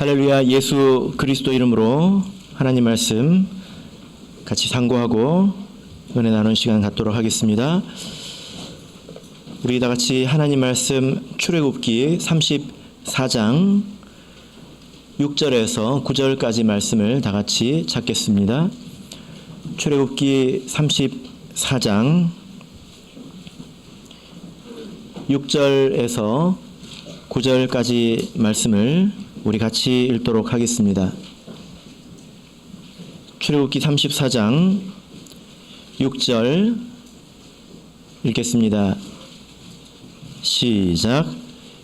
할렐루야. 예수 그리스도 이름으로 하나님 말씀 같이 상고하고 은혜 나누는 시간 갖도록 하겠습니다. 우리 다 같이 하나님 말씀 출애굽기 34장 6절에서 9절까지 말씀을 다 같이 찾겠습니다. 출애굽기 34장 6절에서 9절까지 말씀을 우리 같이 읽도록 하겠습니다. 출애굽기 34장 6절 읽겠습니다. 시작.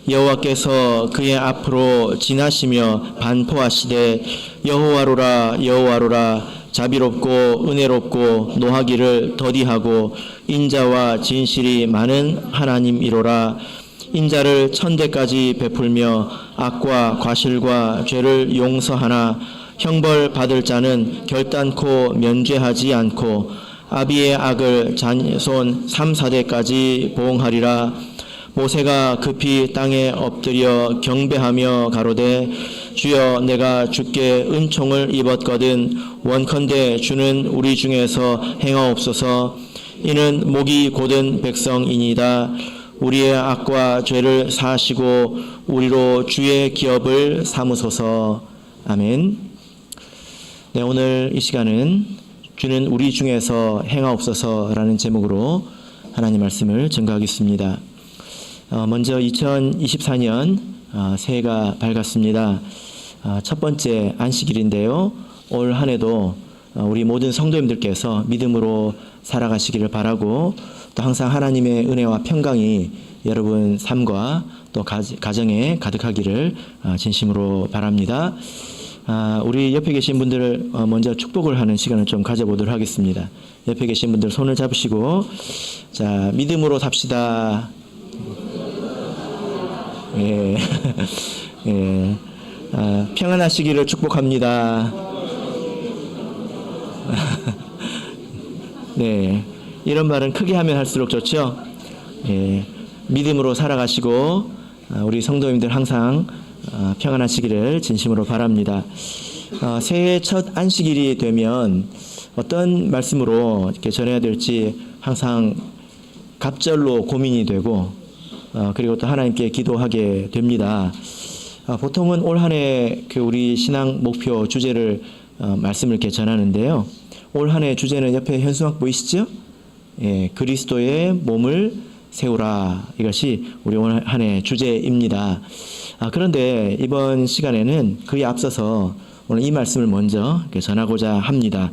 여호와께서 그의 앞으로 지나시며 반포하시되 여호와로라 여호와로라 자비롭고 은혜롭고 노하기를 더디하고 인자와 진실이 많은 하나님이로라. 인자를 천대까지 베풀며 악과 과실과 죄를 용서하나 형벌 받을 자는 결단코 면죄하지 않고 아비의 악을 자손 3-4대까지 보응하리라. 모세가 급히 땅에 엎드려 경배하며 가로되 주여 내가 주께 은총을 입었거든 원컨대 주는 우리 중에서 행하옵소서. 이는 목이 곧은 백성이니이다. 우리의 악과 죄를 사하시고 우리로 주의 기업을 삼으소서. 아멘. 네, 오늘 이 시간은 주는 우리 중에서 행하옵소서라는 제목으로 하나님 말씀을 증거하겠습니다. 먼저 2024년 새해가 밝았습니다. 첫 번째 안식일인데요. 올 한 해도 우리 모든 성도님들께서 믿음으로 살아가시기를 바라고 또 항상 하나님의 은혜와 평강이 여러분 삶과 또 가정에 가득하기를 진심으로 바랍니다. 우리 옆에 계신 분들 먼저 축복을 하는 시간을 좀 가져보도록 하겠습니다. 옆에 계신 분들 손을 잡으시고 자, 믿음으로 삽시다. 예. 예. 평안하시기를 축복합니다. 네. 이런 말은 크게 하면 할수록 좋죠. 예. 믿음으로 살아가시고 우리 성도님들 항상 평안하시기를 진심으로 바랍니다. 새해 첫 안식일이 되면 어떤 말씀으로 이렇게 전해야 될지 항상 갑절로 고민이 되고 그리고 또 하나님께 기도하게 됩니다. 보통은 올 한 해 우리 신앙 목표 주제를 말씀을 이렇게 전하는데요. 올 한 해 주제는 옆에 현수막 보이시죠? 예, 그리스도의 몸을 세우라. 이것이 우리 올 한 해 주제입니다. 그런데 이번 시간에는 그에 앞서서 오늘 이 말씀을 먼저 전하고자 합니다.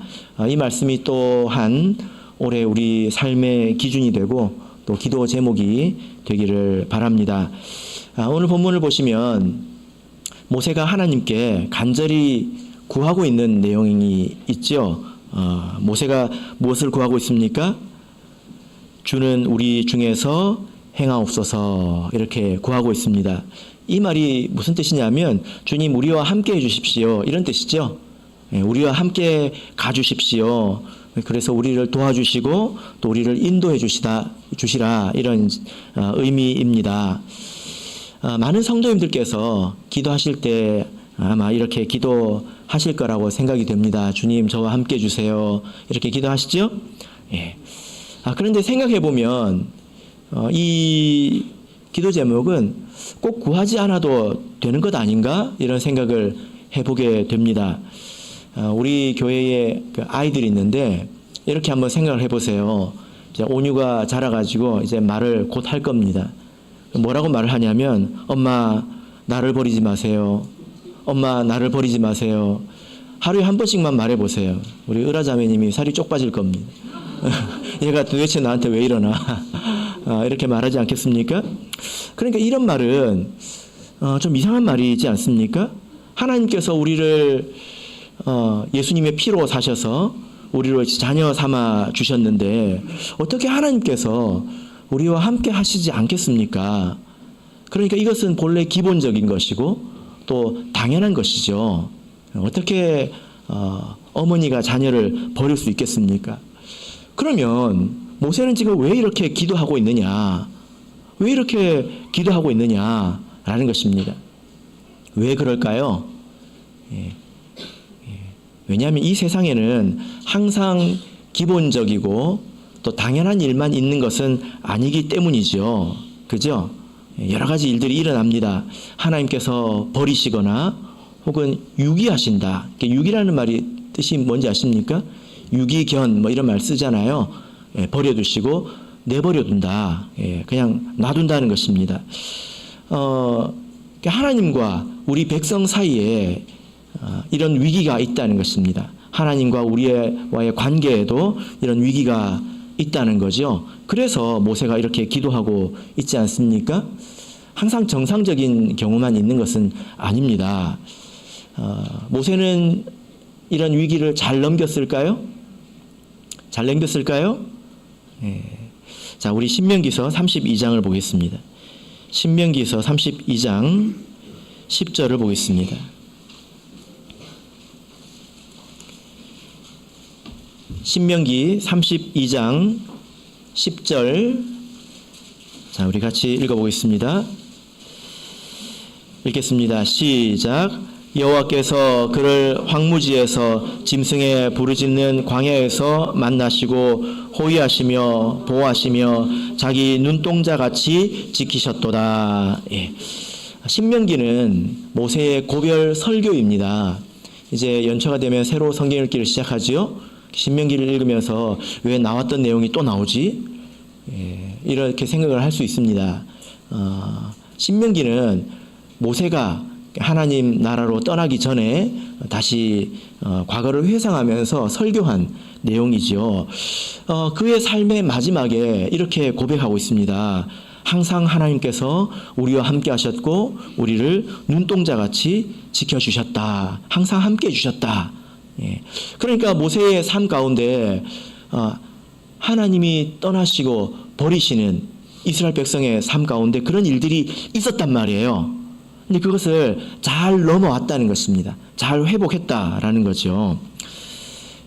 이 말씀이 또한 올해 우리 삶의 기준이 되고 또 기도 제목이 되기를 바랍니다. 오늘 본문을 보시면 모세가 하나님께 간절히 구하고 있는 내용이 있죠. 모세가 무엇을 구하고 있습니까? 주는 우리 중에서 행하옵소서 이렇게 구하고 있습니다. 이 말이 무슨 뜻이냐면 주님 우리와 함께 해주십시오 이런 뜻이죠. 우리와 함께 가주십시오. 그래서 우리를 도와주시고 또 우리를 인도해 주시라 이런 의미입니다. 많은 성도님들께서 기도하실 때 아마 이렇게 기도하실 거라고 생각이 됩니다. 주님 저와 함께 해주세요 이렇게 기도하시죠? 예. 그런데 생각해 보면 이 기도 제목은 꼭 구하지 않아도 되는 것 아닌가 이런 생각을 해보게 됩니다. 우리 교회에 아이들이 있는데 이렇게 한번 생각을 해보세요. 이제 온유가 자라가지고 이제 말을 곧 할 겁니다. 뭐라고 말을 하냐면 엄마 나를 버리지 마세요. 엄마 나를 버리지 마세요. 하루에 한 번씩만 말해보세요. 우리 을아자매님이 살이 쪽 빠질 겁니다. 얘가 도대체 나한테 왜 이러나 이렇게 말하지 않겠습니까? 그러니까 이런 말은 좀 이상한 말이지 않습니까? 하나님께서 우리를 예수님의 피로 사셔서 우리를 자녀 삼아 주셨는데 어떻게 하나님께서 우리와 함께 하시지 않겠습니까? 그러니까 이것은 본래 기본적인 것이고 또 당연한 것이죠. 어떻게 어머니가 자녀를 버릴 수 있겠습니까? 그러면 모세는 지금 왜 이렇게 기도하고 있느냐? 왜 이렇게 기도하고 있느냐라는 것입니다. 왜 그럴까요? 왜냐하면 이 세상에는 항상 기본적이고 또 당연한 일만 있는 것은 아니기 때문이죠. 그죠? 여러 가지 일들이 일어납니다. 하나님께서 버리시거나 혹은 유기하신다. 유기라는 말이 뜻이 뭔지 아십니까? 유기견 뭐 이런 말 쓰잖아요. 버려두시고 내버려둔다. 그냥 놔둔다는 것입니다. 하나님과 우리 백성 사이에 이런 위기가 있다는 것입니다. 하나님과 우리와의 관계에도 이런 위기가 있다는 거죠. 그래서 모세가 이렇게 기도하고 있지 않습니까? 항상 정상적인 경우만 있는 것은 아닙니다. 모세는 이런 위기를 잘 넘겼을까요? 잘 넘겼을까요? 자, 우리 신명기서 32장을 보겠습니다. 신명기서 32장 10절을 보겠습니다. 신명기 32장 10절. 자, 우리 같이 읽어보겠습니다. 읽겠습니다. 시작. 여호와께서 그를 황무지에서 짐승의 부르짖는 광야에서 만나시고 호위하시며 보호하시며 자기 눈동자같이 지키셨도다. 신명기는 모세의 고별 설교입니다. 이제 연초가 되면 새로 성경 읽기를 시작하지요. 신명기를 읽으면서 왜 나왔던 내용이 또 나오지? 이렇게 생각을 할 수 있습니다. 신명기는 모세가 하나님 나라로 떠나기 전에 다시 과거를 회상하면서 설교한 내용이죠. 그의 삶의 마지막에 이렇게 고백하고 있습니다. 항상 하나님께서 우리와 함께 하셨고 우리를 눈동자같이 지켜주셨다. 항상 함께 해주셨다. 그러니까 모세의 삶 가운데 하나님이 떠나시고 버리시는 이스라엘 백성의 삶 가운데 그런 일들이 있었단 말이에요. 근데 그것을 잘 넘어왔다는 것입니다. 잘 회복했다라는 거죠.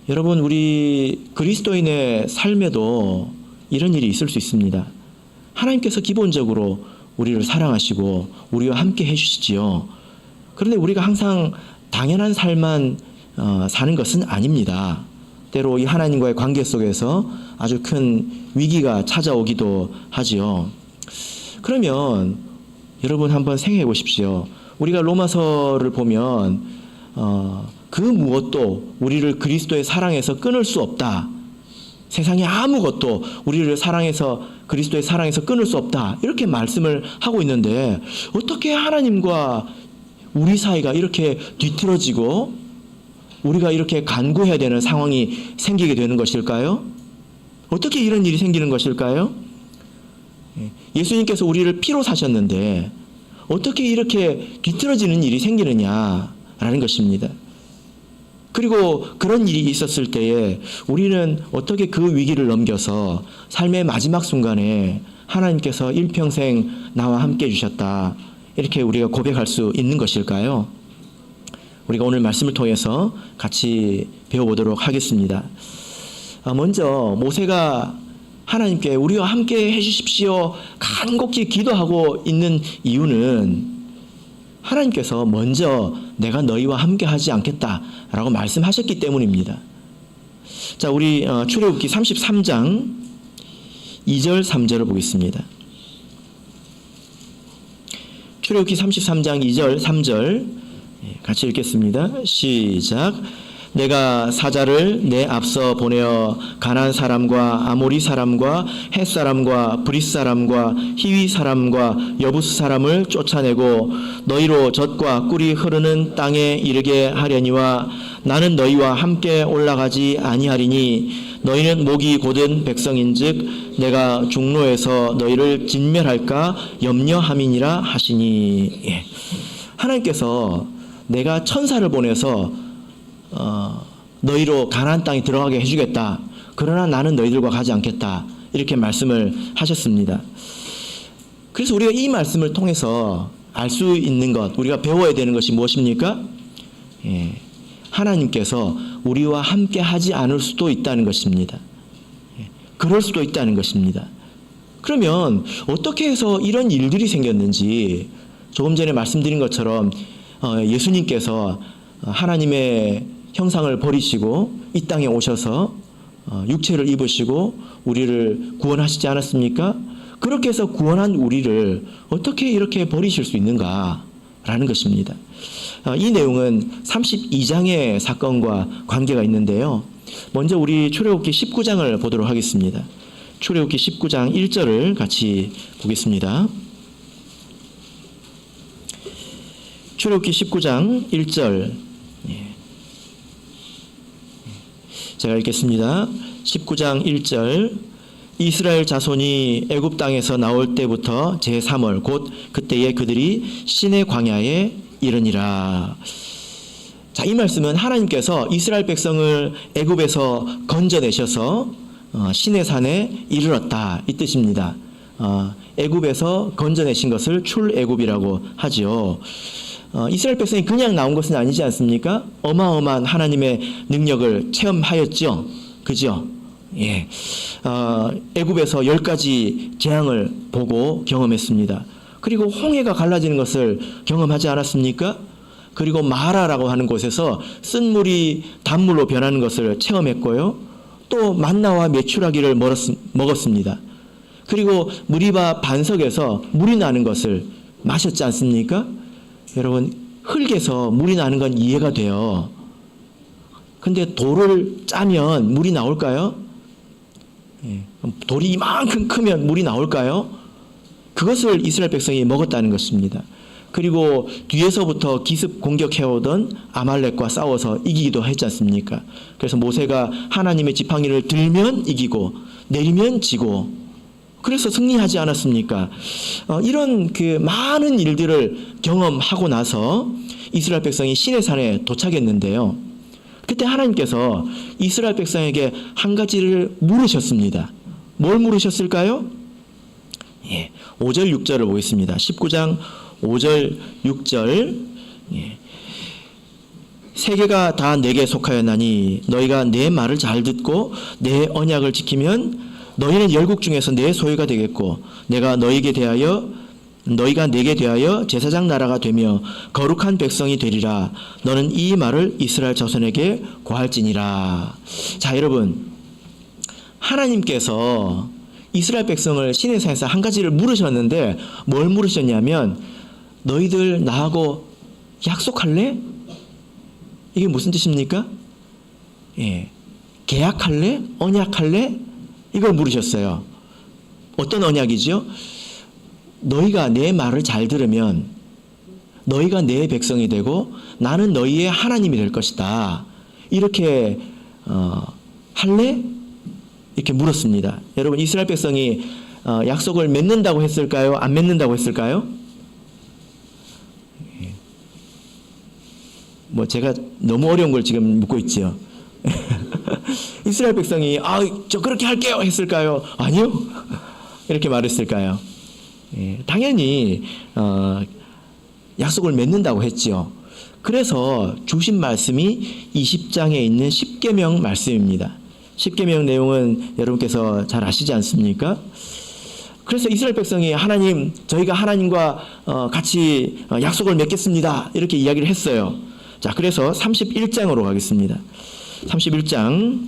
여러분, 우리 그리스도인의 삶에도 이런 일이 있을 수 있습니다. 하나님께서 기본적으로 우리를 사랑하시고 우리와 함께 해주시지요. 그런데 우리가 항상 당연한 삶만 사는 것은 아닙니다. 때로 이 하나님과의 관계 속에서 아주 큰 위기가 찾아오기도 하지요. 그러면 여러분 한번 생각해 보십시오. 우리가 로마서를 보면 그 무엇도 우리를 그리스도의 사랑에서 끊을 수 없다. 세상에 아무것도 우리를 사랑해서 그리스도의 사랑에서 끊을 수 없다. 이렇게 말씀을 하고 있는데 어떻게 하나님과 우리 사이가 이렇게 뒤틀어지고 우리가 이렇게 간구해야 되는 상황이 생기게 되는 것일까요? 어떻게 이런 일이 생기는 것일까요? 예수님께서 우리를 피로 사셨는데 어떻게 이렇게 뒤틀어지는 일이 생기느냐라는 것입니다. 그리고 그런 일이 있었을 때에 우리는 어떻게 그 위기를 넘겨서 삶의 마지막 순간에 하나님께서 일평생 나와 함께 해주셨다. 이렇게 우리가 고백할 수 있는 것일까요? 우리가 오늘 말씀을 통해서 같이 배워보도록 하겠습니다. 먼저 모세가 하나님께 우리와 함께 해주십시오 간곡히 기도하고 있는 이유는 하나님께서 먼저 내가 너희와 함께 하지 않겠다라고 말씀하셨기 때문입니다. 자, 우리 출애굽기 33장 2절 3절을 보겠습니다. 출애굽기 33장 2절 3절 같이 읽겠습니다. 시작. 내가 사자를 내 앞서 보내어 가나안 사람과 아모리 사람과 헷 사람과 브릿 사람과 히위 사람과 여부스 사람을 쫓아내고 너희로 젖과 꿀이 흐르는 땅에 이르게 하려니와 나는 너희와 함께 올라가지 아니하리니 너희는 목이 곧은 백성인즉 내가 중로에서 너희를 진멸할까 염려함이니라 하시니. 하나님께서 내가 천사를 보내서 너희로 가나안 땅에 들어가게 해주겠다. 그러나 나는 너희들과 가지 않겠다. 이렇게 말씀을 하셨습니다. 그래서 우리가 이 말씀을 통해서 알 수 있는 것, 우리가 배워야 되는 것이 무엇입니까? 하나님께서 우리와 함께 하지 않을 수도 있다는 것입니다. 그럴 수도 있다는 것입니다. 그러면 어떻게 해서 이런 일들이 생겼는지 조금 전에 말씀드린 것처럼 예수님께서 하나님의 형상을 버리시고 이 땅에 오셔서 육체를 입으시고 우리를 구원하시지 않았습니까? 그렇게 해서 구원한 우리를 어떻게 이렇게 버리실 수 있는가라는 것입니다. 이 내용은 32장의 사건과 관계가 있는데요. 먼저 우리 출애굽기 19장을 보도록 하겠습니다. 출애굽기 19장 1절을 같이 보겠습니다. 출애굽기 19장 1절 제가 읽겠습니다. 19장 1절 이스라엘 자손이 애굽 땅에서 나올 때부터 제3월 곧 그때에 그들이 시내 광야에 이르니라. 자, 이 말씀은 하나님께서 이스라엘 백성을 애굽에서 건져내셔서 시내산에 이르렀다 이 뜻입니다. 애굽에서 건져내신 것을 출애굽이라고 하지요. 이스라엘 백성이 그냥 나온 것은 아니지 않습니까? 어마어마한 하나님의 능력을 체험하였죠. 그죠? 예. 애굽에서 10가지 재앙을 보고 경험했습니다. 그리고 홍해가 갈라지는 것을 경험하지 않았습니까? 그리고 마라라고 하는 곳에서 쓴 물이 단물로 변하는 것을 체험했고요. 또 만나와 메추라기를 먹었습니다. 그리고 무리바 반석에서 물이 나는 것을 마셨지 않습니까? 여러분, 흙에서 물이 나는 건 이해가 돼요. 근데 돌을 짜면 물이 나올까요? 돌이 이만큼 크면 물이 나올까요? 그것을 이스라엘 백성이 먹었다는 것입니다. 그리고 뒤에서부터 기습 공격해오던 아말렉과 싸워서 이기기도 했지 않습니까? 그래서 모세가 하나님의 지팡이를 들면 이기고 내리면 지고 그래서 승리하지 않았습니까? 이런 그 많은 일들을 경험하고 나서 이스라엘 백성이 시내산에 도착했는데요. 그때 하나님께서 이스라엘 백성에게 한 가지를 물으셨습니다. 뭘 물으셨을까요? 5절 6절을 보겠습니다. 19장 5절 6절 세계가 다 내게 속하였나니 너희가 내 말을 잘 듣고 내 언약을 지키면 너희는 열국 중에서 내 소유가 되겠고 내가 너희가 내게 대하여 제사장 나라가 되며 거룩한 백성이 되리라. 너는 이 말을 이스라엘 자손에게 고할지니라. 자, 여러분, 하나님께서 이스라엘 백성을 시내산에서 한 가지를 물으셨는데 뭘 물으셨냐면 너희들 나하고 약속할래? 이게 무슨 뜻입니까? 계약할래? 언약할래? 이걸 물으셨어요. 어떤 언약이죠? 너희가 내 말을 잘 들으면 너희가 내 백성이 되고 나는 너희의 하나님이 될 것이다. 이렇게 할래? 이렇게 물었습니다. 여러분, 이스라엘 백성이 약속을 맺는다고 했을까요? 안 맺는다고 했을까요? 뭐 제가 너무 어려운 걸 지금 묻고 있지요. 이스라엘 백성이 저 그렇게 할게요 했을까요? 아니요. 이렇게 말했을까요? 당연히 약속을 맺는다고 했지요. 그래서 주신 말씀이 20장에 있는 십계명 말씀입니다. 십계명 내용은 여러분께서 잘 아시지 않습니까? 그래서 이스라엘 백성이 하나님, 저희가 하나님과 같이 약속을 맺겠습니다. 이렇게 이야기를 했어요. 자, 그래서 31장으로 가겠습니다. 31장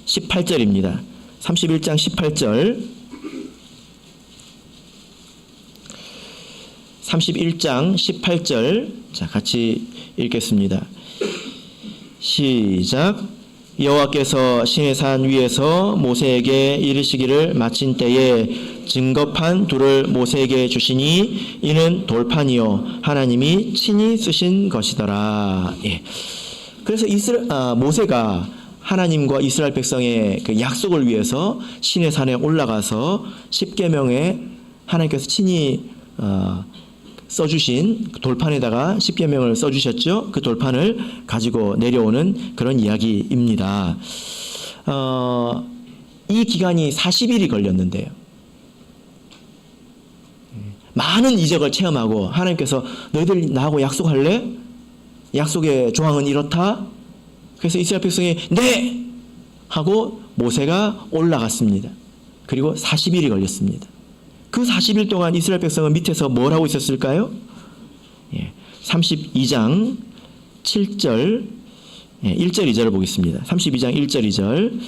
18절입니다. 31장 18절. 31장 18절. 자, 같이 읽겠습니다. 시작. 여호와께서 시내산 위에서 모세에게 이르시기를 마친 때에 증거판 둘을 모세에게 주시니 이는 돌판이요 하나님이 친히 쓰신 것이더라. 그래서 모세가 하나님과 이스라엘 백성의 그 약속을 위해서 시내산에 올라가서 십계명에 하나님께서 친히 써주신 돌판에다가 십계명을 써주셨죠. 그 돌판을 가지고 내려오는 그런 이야기입니다. 이 기간이 40일이 걸렸는데요. 많은 이적을 체험하고 하나님께서 너희들 나하고 약속할래? 약속의 조항은 이렇다. 그래서 이스라엘 백성이 네! 하고 모세가 올라갔습니다. 그리고 40일이 걸렸습니다. 그 40일 동안 이스라엘 백성은 밑에서 뭘 하고 있었을까요? 32장 7절, 1절, 2절을 보겠습니다. 32장 1절, 2절.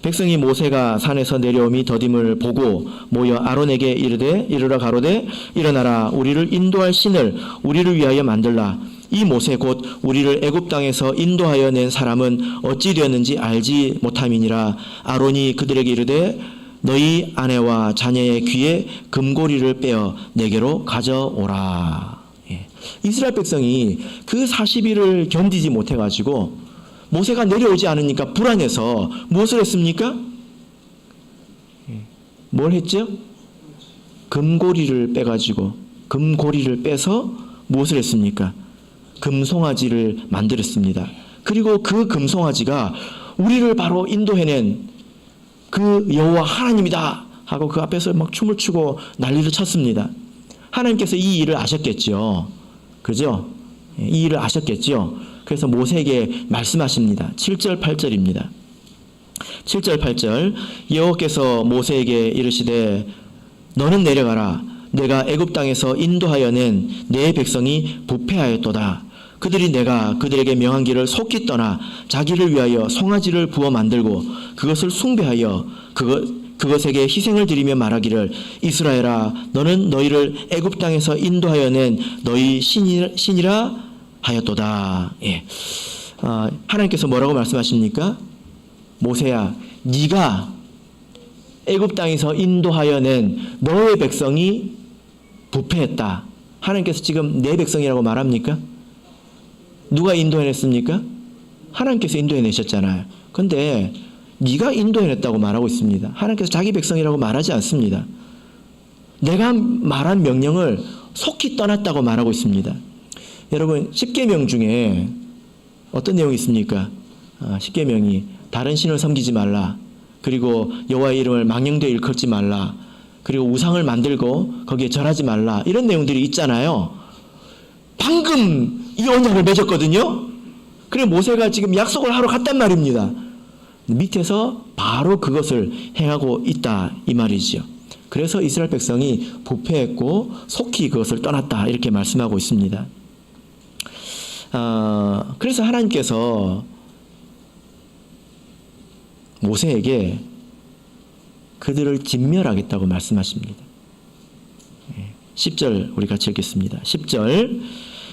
백성이 모세가 산에서 내려옴이 더딤을 보고 모여 아론에게 이르러 가로되 일어나라 우리를 인도할 신을 우리를 위하여 만들라. 이 모세 곧 우리를 애굽 땅에서 인도하여 낸 사람은 어찌 되었는지 알지 못함이니라. 아론이 그들에게 이르되 너희 아내와 자녀의 귀에 금고리를 빼어 내게로 가져오라. 이스라엘 백성이 그 40일을 견디지 못해가지고 모세가 내려오지 않으니까 불안해서 무엇을 했습니까? 뭘 했죠? 금고리를 빼가지고 금고리를 빼서 무엇을 했습니까? 금송아지를 만들었습니다. 그리고 그 금송아지가 우리를 바로 인도해낸 그 여호와 하나님이다 하고 그 앞에서 막 춤을 추고 난리를 쳤습니다. 하나님께서 이 일을 아셨겠죠. 그죠? 이 일을 아셨겠죠. 그래서 모세에게 말씀하십니다. 7절 8절입니다. 7절 8절 여호와께서 모세에게 이르시되 너는 내려가라. 내가 애굽 땅에서 인도하여 낸 내 백성이 부패하였도다. 그들이 내가 그들에게 명한 길을 속히 떠나 자기를 위하여 송아지를 부어 만들고 그것을 숭배하여 그것에게 희생을 드리며 말하기를 이스라엘아 너는 너희를 애굽 땅에서 인도하여 낸 너희 신이라 하였도다. 하나님께서 뭐라고 말씀하십니까? 모세야 네가 애굽 땅에서 인도하여 낸 너의 백성이 부패했다. 하나님께서 지금 내 백성이라고 말합니까? 누가 인도해냈습니까? 하나님께서 인도해내셨잖아요. 그런데 네가 인도해냈다고 말하고 있습니다. 하나님께서 자기 백성이라고 말하지 않습니다. 내가 말한 명령을 속히 떠났다고 말하고 있습니다. 여러분 10계명 중에 어떤 내용이 있습니까? 10계명이 다른 신을 섬기지 말라. 그리고 여호와의 이름을 망령되이 일컫지 말라. 그리고 우상을 만들고 거기에 절하지 말라. 이런 내용들이 있잖아요. 방금 이 언약을 맺었거든요. 그래 모세가 지금 약속을 하러 갔단 말입니다. 밑에서 바로 그것을 행하고 있다 이 말이죠. 그래서 이스라엘 백성이 부패했고 속히 그것을 떠났다 이렇게 말씀하고 있습니다. 그래서 하나님께서 모세에게 그들을 진멸하겠다고 말씀하십니다. 10절 우리 같이 읽겠습니다. 10절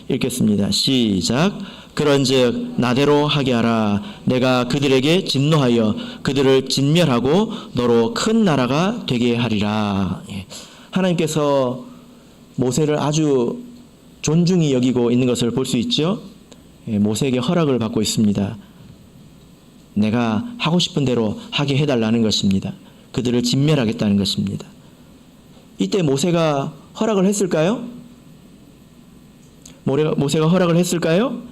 읽겠습니다. 시작. 그런즉 나대로 하게 하라. 내가 그들에게 진노하여 그들을 진멸하고 너로 큰 나라가 되게 하리라. 하나님께서 모세를 아주 존중히 여기고 있는 것을 볼 수 있죠. 모세에게 허락을 받고 있습니다. 내가 하고 싶은 대로 하게 해달라는 것입니다. 그들을 진멸하겠다는 것입니다. 이때 모세가 허락을 했을까요? 모세가 허락을 했을까요?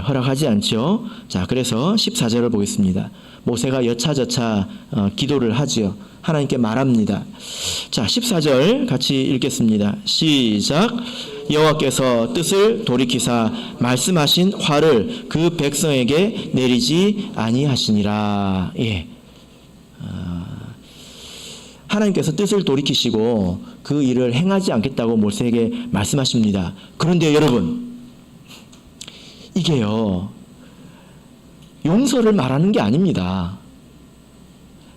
허락하지 않죠. 자, 그래서 14절을 보겠습니다. 모세가 여차저차 기도를 하지요. 하나님께 말합니다. 자, 14절 같이 읽겠습니다. 시작. 여호와께서 뜻을 돌이키사 말씀하신 화를 그 백성에게 내리지 아니하시니라. 하나님께서 뜻을 돌이키시고 그 일을 행하지 않겠다고 모세에게 말씀하십니다. 그런데 여러분, 이게요, 용서를 말하는 게 아닙니다.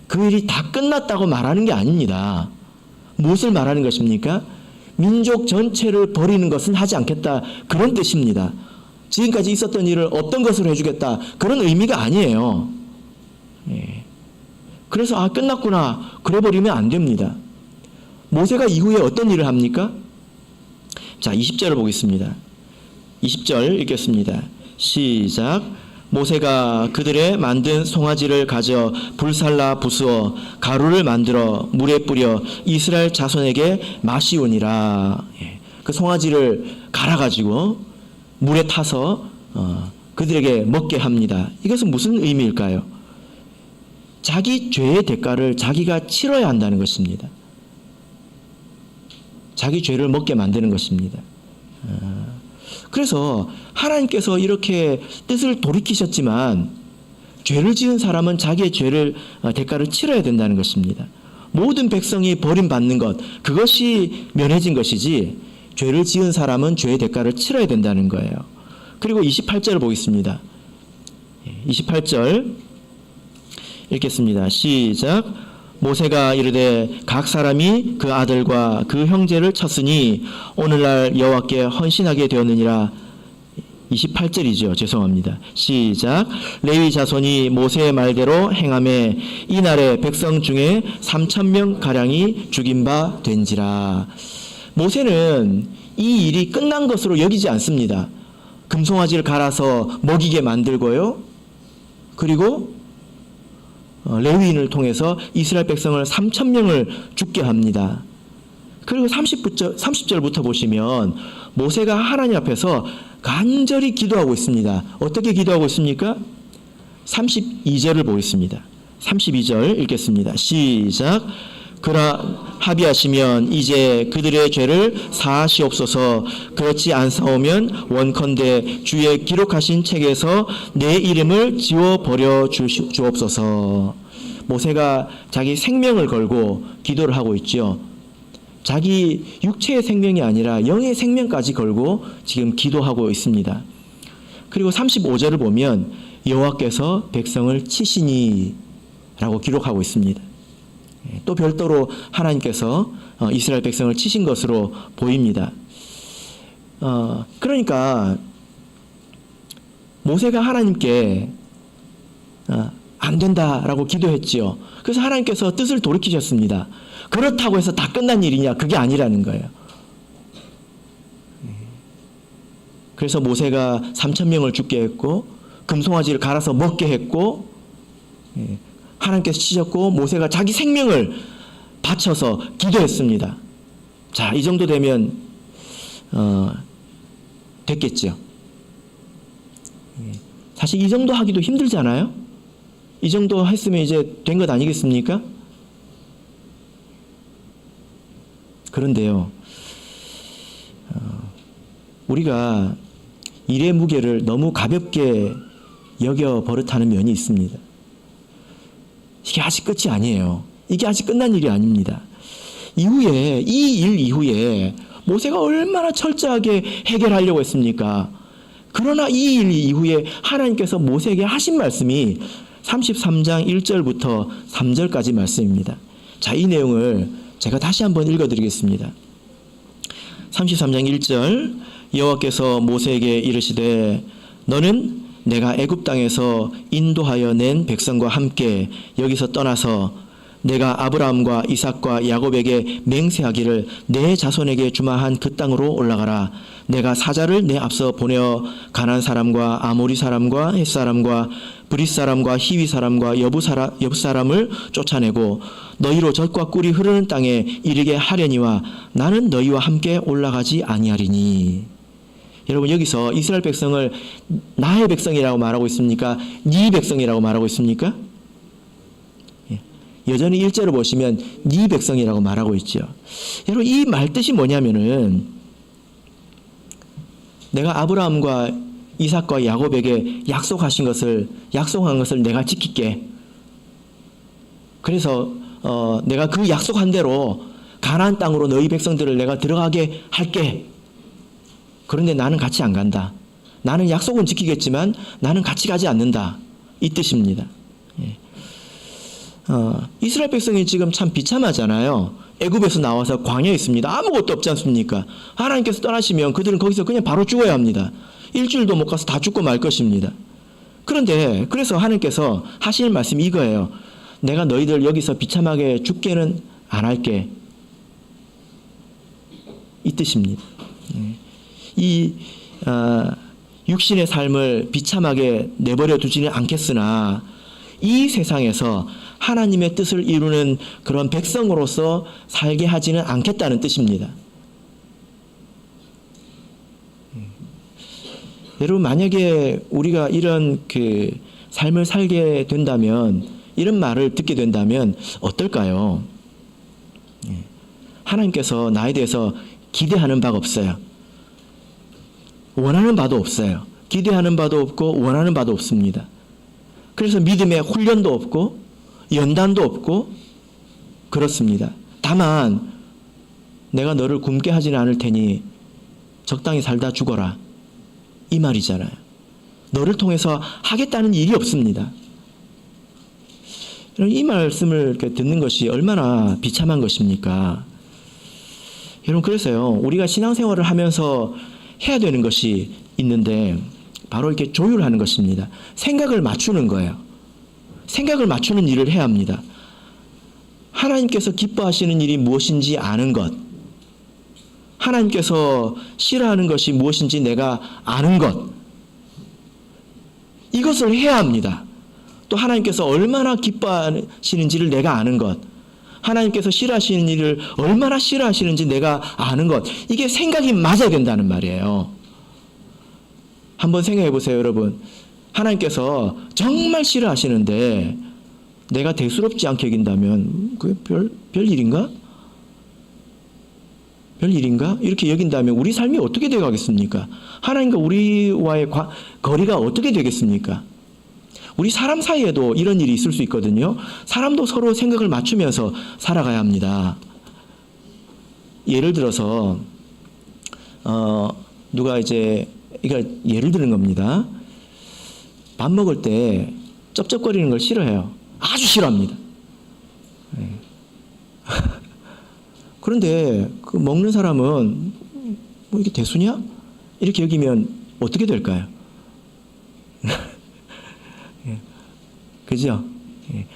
그 일이 다 끝났다고 말하는 게 아닙니다. 무엇을 말하는 것입니까? 민족 전체를 버리는 것은 하지 않겠다. 그런 뜻입니다. 지금까지 있었던 일을 어떤 것으로 해주겠다. 그런 의미가 아니에요. 그래서 끝났구나. 그래 버리면 안 됩니다. 모세가 이후에 어떤 일을 합니까? 자, 20절을 보겠습니다. 20절 읽겠습니다. 시작. 모세가 그들의 만든 송아지를 가져 불살라 부수어 가루를 만들어 물에 뿌려 이스라엘 자손에게 마시우니라. 그 송아지를 갈아가지고 물에 타서 그들에게 먹게 합니다. 이것은 무슨 의미일까요? 자기 죄의 대가를 자기가 치러야 한다는 것입니다. 자기 죄를 먹게 만드는 것입니다. 그래서 하나님께서 이렇게 뜻을 돌이키셨지만 죄를 지은 사람은 자기의 죄를 대가를 치러야 된다는 것입니다. 모든 백성이 버림받는 것, 그것이 면해진 것이지 죄를 지은 사람은 죄의 대가를 치러야 된다는 거예요. 그리고 28절을 보겠습니다. 28절 읽겠습니다. 시작. 모세가 이르되 각 사람이 그 아들과 그 형제를 쳤으니 오늘날 여호와께 헌신하게 되었느니라. 28절이죠. 죄송합니다. 시작. 레위 자손이 모세의 말대로 행하매 이날에 백성 중에 3,000명 가량이 죽인 바 된지라. 모세는 이 일이 끝난 것으로 여기지 않습니다. 금송아지를 갈아서 먹이게 만들고요. 그리고 레위인을 통해서 이스라엘 백성을 3,000명을 죽게 합니다. 그리고 30절부터 보시면 모세가 하나님 앞에서 간절히 기도하고 있습니다. 어떻게 기도하고 있습니까? 32절을 보겠습니다. 32절 읽겠습니다. 시작. 그러나 합의하시면 이제 그들의 죄를 사하시옵소서. 그렇지 않사오면 원컨대 주의 기록하신 책에서 내 이름을 지워버려 주옵소서. 모세가 자기 생명을 걸고 기도를 하고 있죠. 자기 육체의 생명이 아니라 영의 생명까지 걸고 지금 기도하고 있습니다. 그리고 35절을 보면 여호와께서 백성을 치시니 라고 기록하고 있습니다. 또 별도로 하나님께서 이스라엘 백성을 치신 것으로 보입니다. 그러니까 모세가 하나님께 안 된다라고 기도했지요. 그래서 하나님께서 뜻을 돌이키셨습니다. 그렇다고 해서 다 끝난 일이냐? 그게 아니라는 거예요. 그래서 모세가 3,000명을 죽게 했고 금송아지를 갈아서 먹게 했고 하나님께서 치셨고 모세가 자기 생명을 바쳐서 기도했습니다. 자, 이 정도 되면 됐겠죠. 사실 이 정도 하기도 힘들잖아요. 이 정도 했으면 이제 된 것 아니겠습니까? 그런데요, 우리가 일의 무게를 너무 가볍게 여겨 버릇하는 면이 있습니다. 이게 아직 끝이 아니에요. 이게 아직 끝난 일이 아닙니다. 이후에, 이 일 이후에 모세가 얼마나 철저하게 해결하려고 했습니까? 그러나 이 일 이후에 하나님께서 모세에게 하신 말씀이 33장 1절부터 3절까지 말씀입니다. 자, 이 내용을 제가 다시 한번 읽어드리겠습니다. 33장 1절. 여호와께서 모세에게 이르시되 너는 내가 애굽 땅에서 인도하여 낸 백성과 함께 여기서 떠나서 내가 아브라함과 이삭과 야곱에게 맹세하기를 내 자손에게 주마한 그 땅으로 올라가라. 내가 사자를 내 앞서 보내어 가나안 사람과 아모리 사람과 헷 사람과 브릿 사람과 히위 사람과 여부 사람을 쫓아내고 너희로 젖과 꿀이 흐르는 땅에 이르게 하려니와 나는 너희와 함께 올라가지 아니하리니. 여러분, 여기서 이스라엘 백성을 나의 백성이라고 말하고 있습니까? 네 백성이라고 말하고 있습니까? 여전히 1절을 보시면 네 백성이라고 말하고 있죠. 여러분, 이 말 뜻이 뭐냐면은 내가 아브라함과 이삭과 야곱에게 약속한 것을 내가 지킬게. 그래서 내가 그 약속한 대로 가나안 땅으로 너희 백성들을 내가 들어가게 할게. 그런데 나는 같이 안 간다. 나는 약속은 지키겠지만 나는 같이 가지 않는다. 이 뜻입니다. 이스라엘 백성이 지금 참 비참하잖아요. 애굽에서 나와서 광야에 있습니다. 아무것도 없지 않습니까? 하나님께서 떠나시면 그들은 거기서 그냥 바로 죽어야 합니다. 일주일도 못 가서 다 죽고 말 것입니다. 그런데 그래서 하나님께서 하시는 말씀이 이거예요. 내가 너희들 여기서 비참하게 죽게는 안 할게. 이 뜻입니다. 이 육신의 삶을 비참하게 내버려 두지는 않겠으나 이 세상에서 하나님의 뜻을 이루는 그런 백성으로서 살게 하지는 않겠다는 뜻입니다. 여러분, 만약에 우리가 이런 그 삶을 살게 된다면, 이런 말을 듣게 된다면 어떨까요? 하나님께서 나에 대해서 기대하는 바가 없어요. 원하는 바도 없어요. 기대하는 바도 없고 원하는 바도 없습니다. 그래서 믿음의 훈련도 없고 연단도 없고 그렇습니다. 다만 내가 너를 굶게 하지는 않을 테니 적당히 살다 죽어라. 이 말이잖아요. 너를 통해서 하겠다는 일이 없습니다. 이 말씀을 이렇게 듣는 것이 얼마나 비참한 것입니까? 여러분, 그래서요, 우리가 신앙생활을 하면서 해야 되는 것이 있는데 바로 이렇게 조율하는 것입니다. 생각을 맞추는 거예요. 생각을 맞추는 일을 해야 합니다. 하나님께서 기뻐하시는 일이 무엇인지 아는 것, 하나님께서 싫어하는 것이 무엇인지 내가 아는 것, 이것을 해야 합니다. 또 하나님께서 얼마나 기뻐하시는지를 내가 아는 것, 하나님께서 싫어하시는 일을 얼마나 싫어하시는지 내가 아는 것, 이게 생각이 맞아야 된다는 말이에요. 한번 생각해 보세요, 여러분. 하나님께서 정말 싫어하시는데 내가 대수롭지 않게 여긴다면 그게 별 일인가? 별 일인가? 이렇게 여긴다면 우리 삶이 어떻게 되어가겠습니까? 하나님과 우리와의 거리가 어떻게 되겠습니까? 우리 사람 사이에도 이런 일이 있을 수 있거든요. 사람도 서로 생각을 맞추면서 살아가야 합니다. 예를 들어서 누가 이제 이거 예를 드는 겁니다. 밥 먹을 때 쩝쩝거리는 걸 싫어해요. 아주 싫어합니다. 네. 그런데 그 먹는 사람은 뭐 이게 대수냐? 이렇게 여기면 어떻게 될까요? 그죠?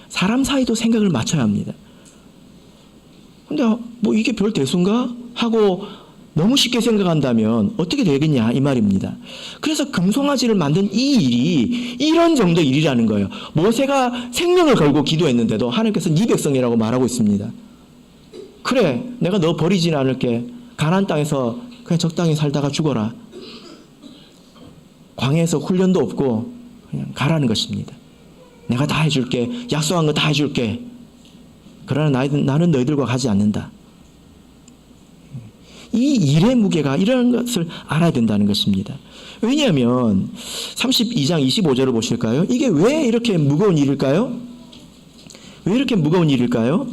사람 사이도 생각을 맞춰야 합니다. 근데 뭐 이게 별 대수인가? 하고 너무 쉽게 생각한다면 어떻게 되겠냐 이 말입니다. 그래서 금송아지를 만든 이 일이 이런 정도 일이라는 거예요. 모세가 생명을 걸고 기도했는데도 하나님께서 네 백성이라고 말하고 있습니다. 그래, 내가 너 버리진 않을게. 가나안 땅에서 그냥 적당히 살다가 죽어라. 광야에서 훈련도 없고 그냥 가라는 것입니다. 내가 다 해줄게. 약속한 거 다 해줄게. 그러나 나는 너희들과 가지 않는다. 이 일의 무게가 이런 것을 알아야 된다는 것입니다. 왜냐하면 32장 25절을 보실까요? 이게 왜 이렇게 무거운 일일까요? 왜 이렇게 무거운 일일까요?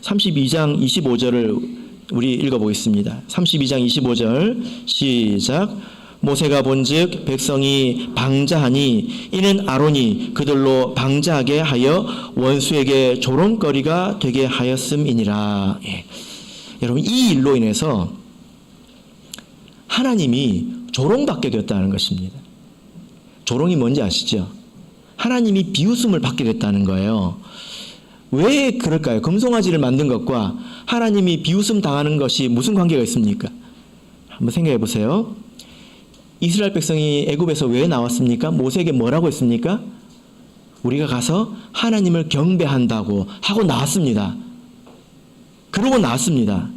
32장 25절을 우리 읽어보겠습니다. 32장 25절 시작. 모세가 본즉 백성이 방자하니 이는 아론이 그들로 방자하게 하여 원수에게 조롱거리가 되게 하였음이니라. 예. 여러분, 이 일로 인해서 하나님이 조롱받게 되었다는 것입니다. 조롱이 뭔지 아시죠? 하나님이 비웃음을 받게 됐다는 거예요. 왜 그럴까요? 금송아지를 만든 것과 하나님이 비웃음 당하는 것이 무슨 관계가 있습니까? 한번 생각해 보세요. 이스라엘 백성이 애굽에서 왜 나왔습니까? 모세에게 뭐라고 했습니까? 우리가 가서 하나님을 경배한다고 하고 나왔습니다. 그러고 나왔습니다.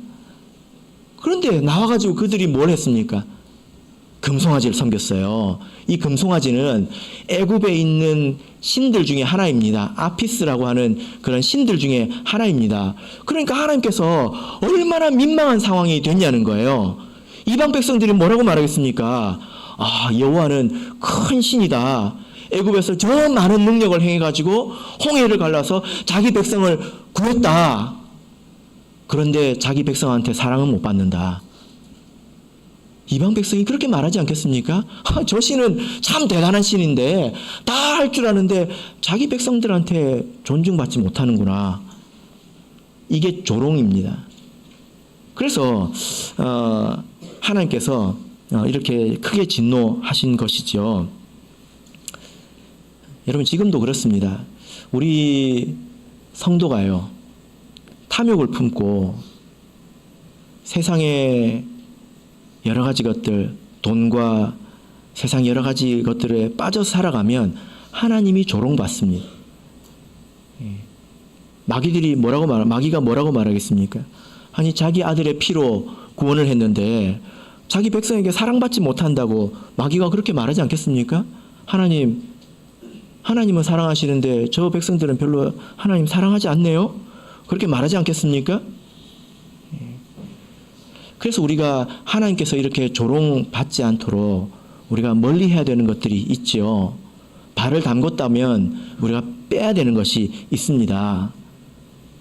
그런데 나와가지고 그들이 뭘 했습니까? 금송아지를 섬겼어요. 이 금송아지는 애굽에 있는 신들 중에 하나입니다. 아피스라고 하는 그런 신들 중에 하나입니다. 그러니까 하나님께서 얼마나 민망한 상황이 됐냐는 거예요. 이방 백성들이 뭐라고 말하겠습니까? 아, 여호와는 큰 신이다. 애굽에서 저 많은 능력을 행해가지고 홍해를 갈라서 자기 백성을 구했다. 그런데 자기 백성한테 사랑은 못 받는다. 이방 백성이 그렇게 말하지 않겠습니까? 저 신은 참 대단한 신인데 다 할 줄 아는데 자기 백성들한테 존중받지 못하는구나. 이게 조롱입니다. 그래서 하나님께서 이렇게 크게 진노하신 것이죠. 여러분, 지금도 그렇습니다. 우리 성도가요, 탐욕을 품고 세상의 여러 가지 것들, 돈과 세상 여러 가지 것들에 빠져서 살아가면 하나님이 조롱받습니다. 마귀가 뭐라고 말하겠습니까? 아니, 자기 아들의 피로 구원을 했는데 자기 백성에게 사랑받지 못한다고 마귀가 그렇게 말하지 않겠습니까? 하나님은 사랑하시는데 저 백성들은 별로 하나님 사랑하지 않네요? 그렇게 말하지 않겠습니까? 그래서 우리가 하나님께서 이렇게 조롱받지 않도록 우리가 멀리 해야 되는 것들이 있죠. 발을 담궜다면 우리가 빼야 되는 것이 있습니다.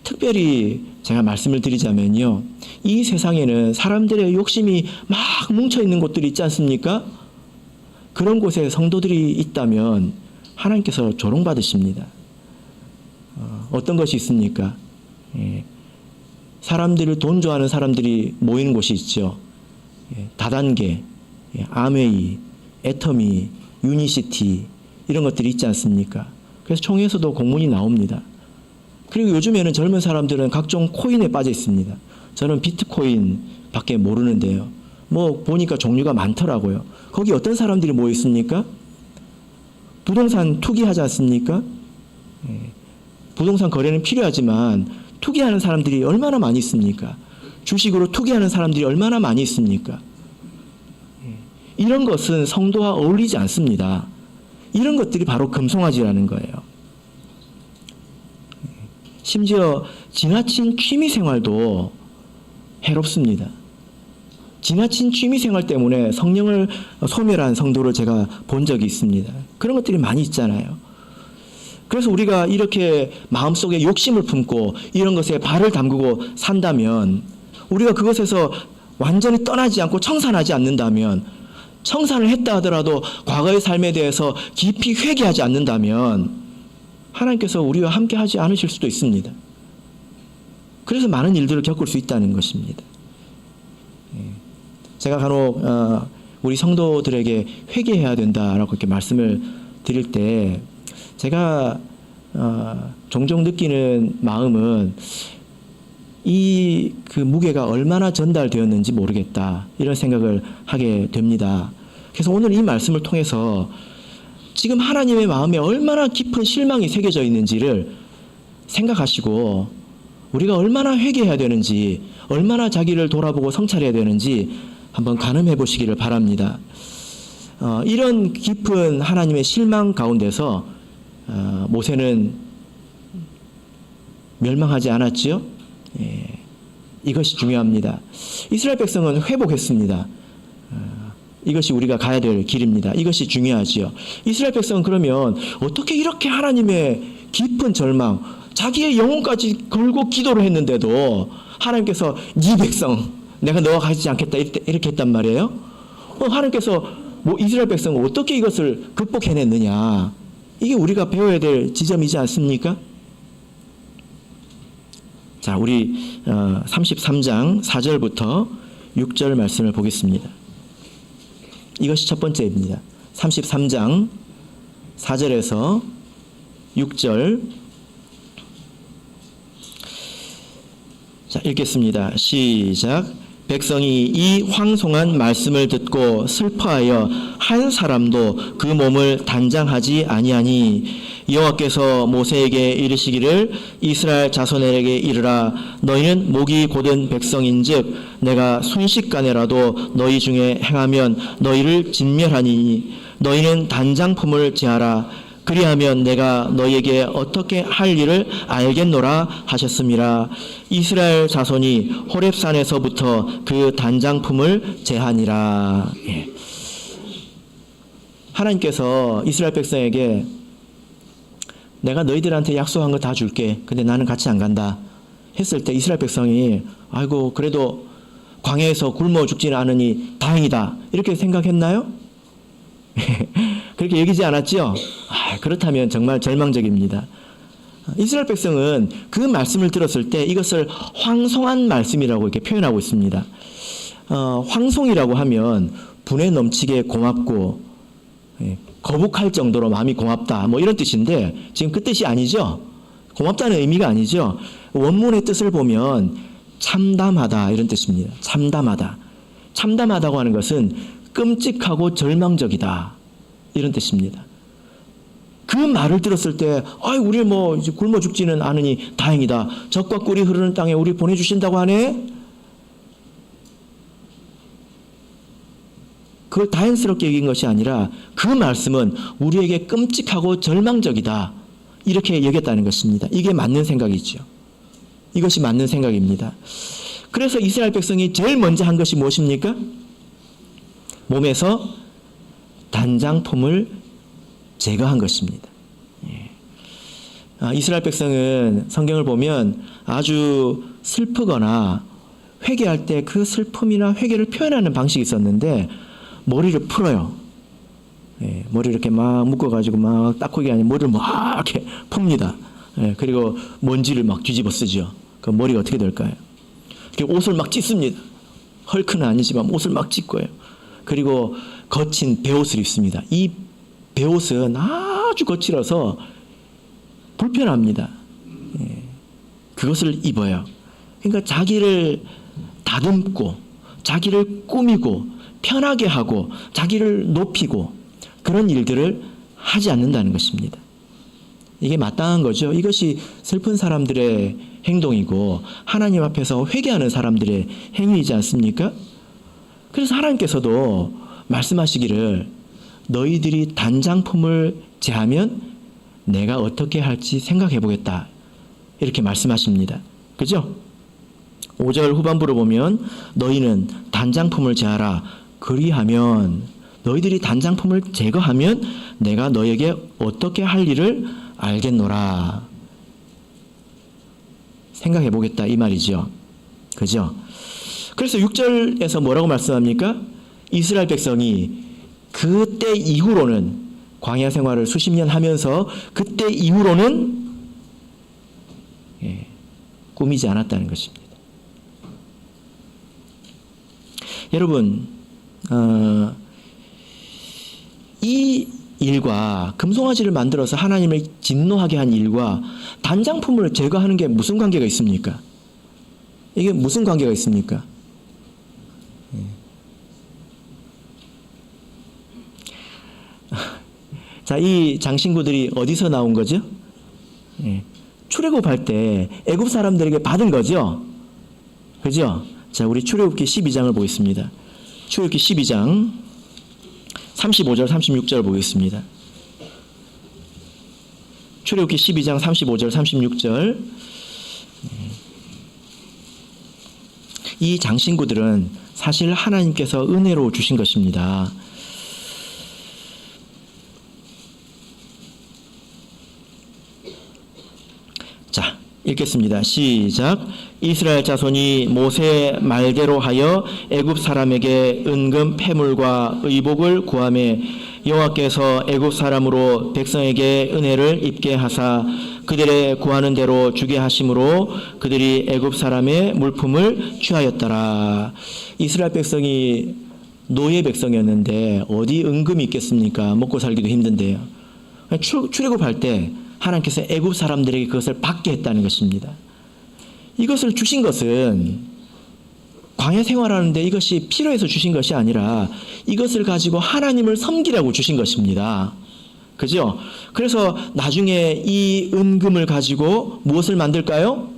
특별히 제가 말씀을 드리자면요, 이 세상에는 사람들의 욕심이 막 뭉쳐있는 곳들이 있지 않습니까? 그런 곳에 성도들이 있다면 하나님께서 조롱받으십니다. 어떤 것이 있습니까? 사람들을 돈 좋아하는 사람들이 모이는 곳이 있죠. 다단계, 아메이, 애터미, 유니시티 이런 것들이 있지 않습니까? 그래서 총회에서도 공문이 나옵니다. 그리고 요즘에는 젊은 사람들은 각종 코인에 빠져 있습니다. 저는 비트코인 밖에 모르는데요. 뭐 보니까 종류가 많더라고요. 거기 어떤 사람들이 모여 있습니까? 부동산 투기하지 않습니까? 부동산 거래는 필요하지만 투기하는 사람들이 얼마나 많이 있습니까? 주식으로 투기하는 사람들이 얼마나 많이 있습니까? 이런 것은 성도와 어울리지 않습니다. 이런 것들이 바로 금송아지라는 거예요. 심지어 지나친 취미생활도 해롭습니다. 지나친 취미생활 때문에 성령을 소멸한 성도를 제가 본 적이 있습니다. 그런 것들이 많이 있잖아요. 그래서 우리가 이렇게 마음속에 욕심을 품고 이런 것에 발을 담그고 산다면, 우리가 그것에서 완전히 떠나지 않고 청산하지 않는다면, 청산을 했다 하더라도 과거의 삶에 대해서 깊이 회개하지 않는다면 하나님께서 우리와 함께 하지 않으실 수도 있습니다. 그래서 많은 일들을 겪을 수 있다는 것입니다. 제가 간혹 우리 성도들에게 회개해야 된다라고 이렇게 말씀을 드릴 때 제가 종종 느끼는 마음은 그 무게가 얼마나 전달되었는지 모르겠다, 이런 생각을 하게 됩니다. 그래서 오늘 이 말씀을 통해서 지금 하나님의 마음에 얼마나 깊은 실망이 새겨져 있는지를 생각하시고 우리가 얼마나 회개해야 되는지, 얼마나 자기를 돌아보고 성찰해야 되는지 한번 가늠해 보시기를 바랍니다. 이런 깊은 하나님의 실망 가운데서 모세는 멸망하지 않았지요? 이것이 중요합니다. 이스라엘 백성은 회복했습니다. 이것이 우리가 가야 될 길입니다. 이것이 중요하지요. 이스라엘 백성은 그러면 어떻게 이렇게 하나님의 깊은 절망, 자기의 영혼까지 걸고 기도를 했는데도 하나님께서 네 백성 내가 너와 가지 않겠다 이렇게 했단 말이에요. 하나님께서 이스라엘 백성은 어떻게 이것을 극복해냈느냐, 이게 우리가 배워야 될 지점이지 않습니까? 자, 우리 33장 4절부터 6절 말씀을 보겠습니다. 이것이 첫 번째입니다. 33장 4절에서 6절. 자, 읽겠습니다. 시작. 백성이 이 황송한 말씀을 듣고 슬퍼하여 한 사람도 그 몸을 단장하지 아니하니 여호와께서 모세에게 이르시기를 이스라엘 자손에게 이르라. 너희는 목이 곧은 백성인즉 내가 순식간에라도 너희 중에 행하면 너희를 진멸하니 너희는 단장품을 제하라. 그리하면 내가 너희에게 어떻게 할 일을 알겠노라 하셨음이라. 이스라엘 자손이 호렙산에서부터 그 단장품을 제하니라. 하나님께서 이스라엘 백성에게 내가 너희들한테 약속한 거 다 줄게. 근데 나는 같이 안 간다 했을 때 이스라엘 백성이 아이고 그래도 광야에서 굶어 죽지는 않으니 다행이다 이렇게 생각했나요? 그렇게 여기지 않았죠? 그렇다면 정말 절망적입니다. 이스라엘 백성은 그 말씀을 들었을 때 이것을 황송한 말씀이라고 이렇게 표현하고 있습니다. 황송이라고 하면 분에 넘치게 고맙고 거북할 정도로 마음이 고맙다 뭐 이런 뜻인데 지금 그 뜻이 아니죠. 고맙다는 의미가 아니죠. 원문의 뜻을 보면 참담하다 이런 뜻입니다. 참담하다. 참담하다고 하는 것은 끔찍하고 절망적이다 이런 뜻입니다. 그 말을 들었을 때 우리 뭐 이제 굶어 죽지는 않으니 다행이다. 젖과 꿀이 흐르는 땅에 우리 보내주신다고 하네. 그걸 다행스럽게 여긴 것이 아니라 그 말씀은 우리에게 끔찍하고 절망적이다 이렇게 여겼다는 것입니다. 이게 맞는 생각이죠. 이것이 맞는 생각입니다. 그래서 이스라엘 백성이 제일 먼저 한 것이 무엇입니까? 몸에서 단장품을 제거한 것입니다. 이스라엘 백성은 성경을 보면 아주 슬프거나 회개할 때 그 슬픔이나 회개를 표현하는 방식이 있었는데 머리를 풀어요. 예, 머리 이렇게 막 묶어가지고 막 닦고기 아니라 머리를 막 이렇게 풉니다. 예, 그리고 먼지를 막 뒤집어 쓰죠. 그 머리가 어떻게 될까요? 이렇게 옷을 막 찢습니다. 헐크는 아니지만 옷을 막 찢고요. 그리고 거친 베옷을 입습니다. 이 베옷은 아주 거칠어서 불편합니다. 예, 그것을 입어요. 그러니까 자기를 다듬고 자기를 꾸미고 편하게 하고 자기를 높이고 그런 일들을 하지 않는다는 것입니다. 이게 마땅한 거죠. 이것이 슬픈 사람들의 행동이고 하나님 앞에서 회개하는 사람들의 행위이지 않습니까? 그래서 하나님께서도 말씀하시기를 너희들이 단장품을 제하면 내가 어떻게 할지 생각해 보겠다. 이렇게 말씀하십니다. 그죠? 5절 후반부로 보면 너희는 단장품을 제하라. 그리하면 너희들이 단장품을 제거하면 내가 너에게 어떻게 할 일을 알겠노라. 생각해 보겠다 이 말이죠. 그죠? 그래서 6절에서 뭐라고 말씀합니까? 이스라엘 백성이 그때 이후로는 광야 생활을 수십 년 하면서 그때 이후로는 꾸미지 않았다는 것입니다. 여러분, 이 일과 금송아지를 만들어서 하나님을 진노하게 한 일과 단장품을 제거하는 게 무슨 관계가 있습니까? 이게 무슨 관계가 있습니까? 자, 이 장신구들이 어디서 나온 거죠? 출애굽할 때 애굽 사람들에게 받은 거죠? 그죠? 자, 우리 출애굽기 12장을 보겠습니다. 출애굽기 12장 35절 36절 보겠습니다. 출애굽기 12장 35절 36절. 이 장신구들은 사실 하나님께서 은혜로 주신 것입니다. 자, 읽겠습니다. 시작. 이스라엘 자손이 모세 말대로 하여 애굽 사람에게 은금 패물과 의복을 구하매 여호와께서 애굽 사람으로 백성에게 은혜를 입게 하사 그들의 구하는 대로 주게 하심으로 그들이 애굽 사람의 물품을 취하였더라. 이스라엘 백성이 노예 백성이었는데 어디 은금이 있겠습니까? 먹고 살기도 힘든데요. 출애굽할 때 하나님께서 애굽 사람들에게 그것을 받게 했다는 것입니다. 이것을 주신 것은 광야 생활하는데 이것이 필요해서 주신 것이 아니라 이것을 가지고 하나님을 섬기라고 주신 것입니다. 그죠? 그래서 나중에 이 은금을 가지고 무엇을 만들까요?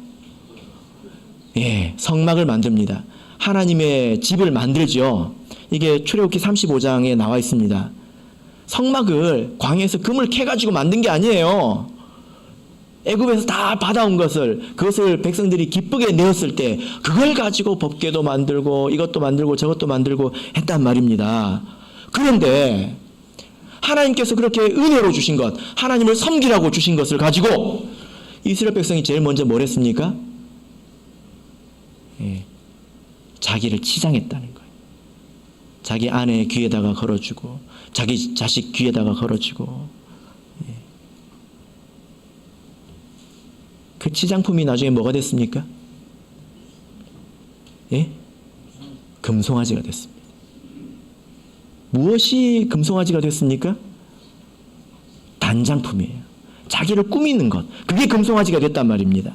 예, 성막을 만듭니다. 하나님의 집을 만들죠. 이게 출애굽기 35장에 나와 있습니다. 성막을 광야에서 금을 캐가지고 만든 게 아니에요. 애굽에서 다 받아온 그것을 백성들이 기쁘게 내었을 때 그걸 가지고 법궤도 만들고 이것도 만들고 저것도 만들고 했단 말입니다. 그런데 하나님께서 그렇게 은혜로 주신 것, 하나님을 섬기라고 주신 것을 가지고 이스라엘 백성이 제일 먼저 뭘 했습니까? 자기를 치장했다는 거예요. 자기 아내 귀에다가 걸어주고 자기 자식 귀에다가 걸어주고 그 치장품이 나중에 뭐가 됐습니까? 예? 금송아지가 됐습니다. 무엇이 금송아지가 됐습니까? 단장품이에요. 자기를 꾸미는 것. 그게 금송아지가 됐단 말입니다.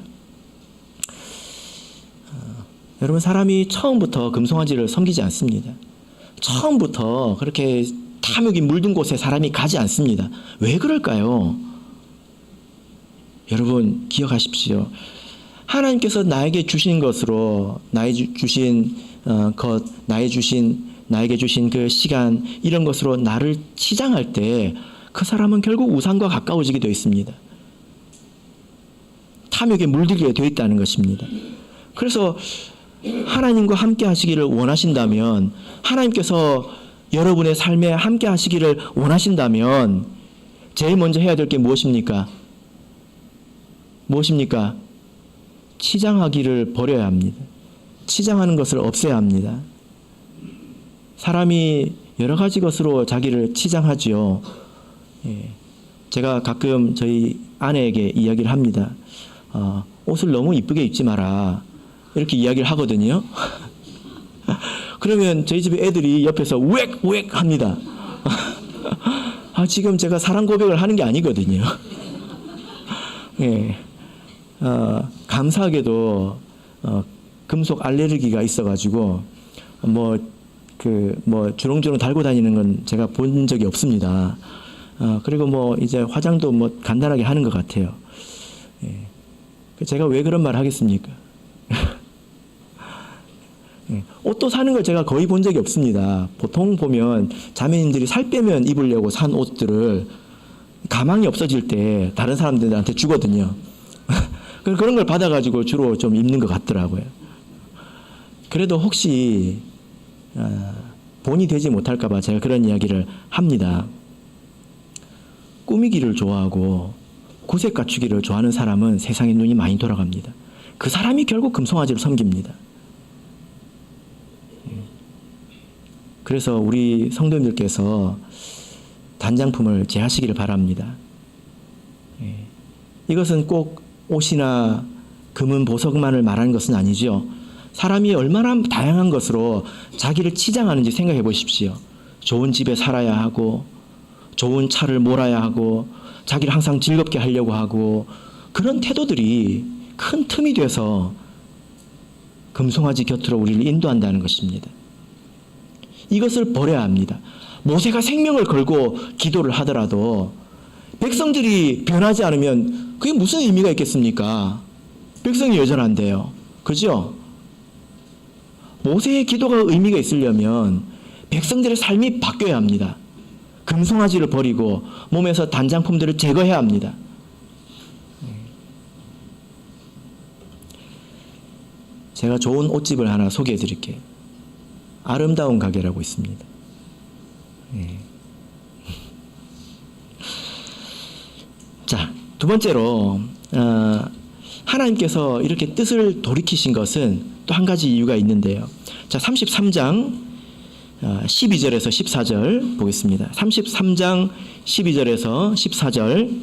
여러분, 사람이 처음부터 금송아지를 섬기지 않습니다. 처음부터 그렇게 탐욕이 물든 곳에 사람이 가지 않습니다. 왜 그럴까요? 여러분, 기억하십시오. 하나님께서 나에게 주신 것으로 나에게 주신 그 시간, 이런 것으로 나를 치장할 때 그 사람은 결국 우상과 가까워지게 되어 있습니다. 탐욕에 물들게 되어 있다는 것입니다. 그래서 하나님과 함께 하시기를 원하신다면, 하나님께서 여러분의 삶에 함께 하시기를 원하신다면 제일 먼저 해야 될 게 무엇입니까? 무엇입니까? 치장하기를 버려야 합니다. 치장하는 것을 없애야 합니다. 사람이 여러 가지 것으로 자기를 치장하지요. 예. 제가 가끔 저희 아내에게 이야기를 합니다. 옷을 너무 이쁘게 입지 마라. 이렇게 이야기를 하거든요. 그러면 저희 집에 애들이 옆에서 우웩우웩 합니다. 지금 제가 사랑 고백을 하는 게 아니거든요. 예. 감사하게도 금속 알레르기가 있어가지고 주렁주렁 달고 다니는 건 제가 본 적이 없습니다. 그리고 이제 화장도 간단하게 하는 것 같아요. 예. 제가 왜 그런 말 하겠습니까? 예. 옷도 사는 걸 제가 거의 본 적이 없습니다. 보통 보면 자매님들이 살 빼면 입으려고 산 옷들을 가망이 없어질 때 다른 사람들한테 주거든요. 그런 걸 받아가지고 주로 좀 입는 것 같더라고요. 그래도 혹시 본이 되지 못할까봐 제가 그런 이야기를 합니다. 꾸미기를 좋아하고 구색 갖추기를 좋아하는 사람은 세상에 눈이 많이 돌아갑니다. 그 사람이 결국 금송아지를 섬깁니다. 그래서 우리 성도님들께서 단장품을 제하시기를 바랍니다. 이것은 꼭 옷이나 금은 보석만을 말하는 것은 아니죠. 사람이 얼마나 다양한 것으로 자기를 치장하는지 생각해 보십시오. 좋은 집에 살아야 하고, 좋은 차를 몰아야 하고, 자기를 항상 즐겁게 하려고 하고, 그런 태도들이 큰 틈이 돼서 금송아지 곁으로 우리를 인도한다는 것입니다. 이것을 버려야 합니다. 모세가 생명을 걸고 기도를 하더라도 백성들이 변하지 않으면 그게 무슨 의미가 있겠습니까? 백성이 여전한데요. 그죠? 모세의 기도가 의미가 있으려면 백성들의 삶이 바뀌어야 합니다. 금송아지를 버리고 몸에서 단장품들을 제거해야 합니다. 제가 좋은 옷집을 하나 소개해 드릴게요. 아름다운 가게라고 있습니다. 자, 두 번째로 하나님께서 이렇게 뜻을 돌이키신 것은 또 한 가지 이유가 있는데요. 자, 33장 12절에서 14절 보겠습니다. 33장 12절에서 14절